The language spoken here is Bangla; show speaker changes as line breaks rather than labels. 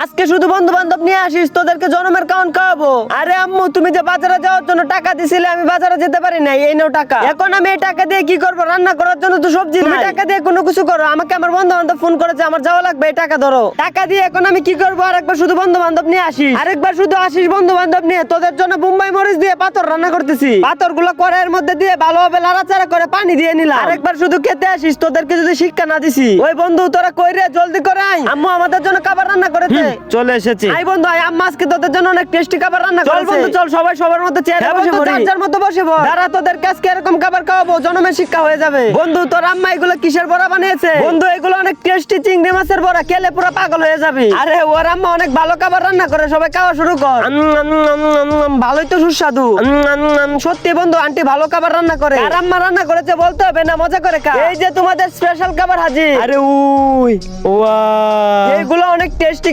আজকে শুধু বন্ধু বান্ধব নিয়ে আসিস, তোদেরকে জনমের কাউন খাওয়াবো। আরে আম্মু, তুমি যে বাজারে যাওয়ার জন্য টাকা দিছিলে, আমি বাজারে যেতে পারি নাই, এই নাও টাকা। এখন আমি এই টাকা দিয়ে কি করবো? রান্না করার জন্য তো সবজি নাই। তুমি টাকা দিয়ে কোনো কিছু করো। আমাকে আমার বন্ধু বান্ধব ফোন করেছে, আমার যাওয়া লাগবে, এই টাকা ধরো। টাকা দিয়ে এখন আমি কি করবো? আরেকবার শুধু বন্ধু বান্ধব নিয়ে আসিস, আরেকবার শুধু আসিস বন্ধু বান্ধব নিয়ে। তোদের জন্য বোম্বাই মরিচ দিয়ে পাথর রান্না করতেছি। পাথর গুলো কড়াইয়ের মধ্যে দিয়ে ভালোভাবে নাড়াচাড়া করে পানি দিয়ে নিলাম। আরেকবার শুধু খেতে আসিস, তোদেরকে যদি শিক্ষা না দিছি। ওই বন্ধু, তোরা কই রে? জলদি করে আয়, আম্মু আমাদের জন্য খাবার রান্না করেছে।
চলে এসেছি।
আই বন্ধু আয়, আম্মা আজকে তোদের জন্য অনেক টেস্টি খাবার রান্না করেছে। চল বন্ধু চল, সবাই সবার মতো চেয়ারে বসে পড়ি। যার যার মতো বসে পড়। দাঁড়া, তোদের আজকে এরকম খাবার খাওয়াবো, জনমের শিক্ষা হয়ে যাবে। বন্ধু, তোর আম্মা এগুলো কিসের বড়া বানিয়েছে? বন্ধু, এগুলো অনেক টেস্টি চিংড়ি মাছের বড়া, খেলে পুরো পাগল হয়ে যাবে। আরে ওর আম্মা অনেক ভালো খাবার রান্না করে, সবাই খাওয়া শুরু কর। ভালোই তো সুস্বাদু। সত্যি বন্ধু, আন্টি ভালো খাবার রান্না করে। আর আম্মা রান্না করেছে বলতে হবে না, মজা করে খা। এই যে তোমাদের স্পেশাল খাবার হাজির। আরে উই ওয়া, এগুলো অনেক টেস্টি।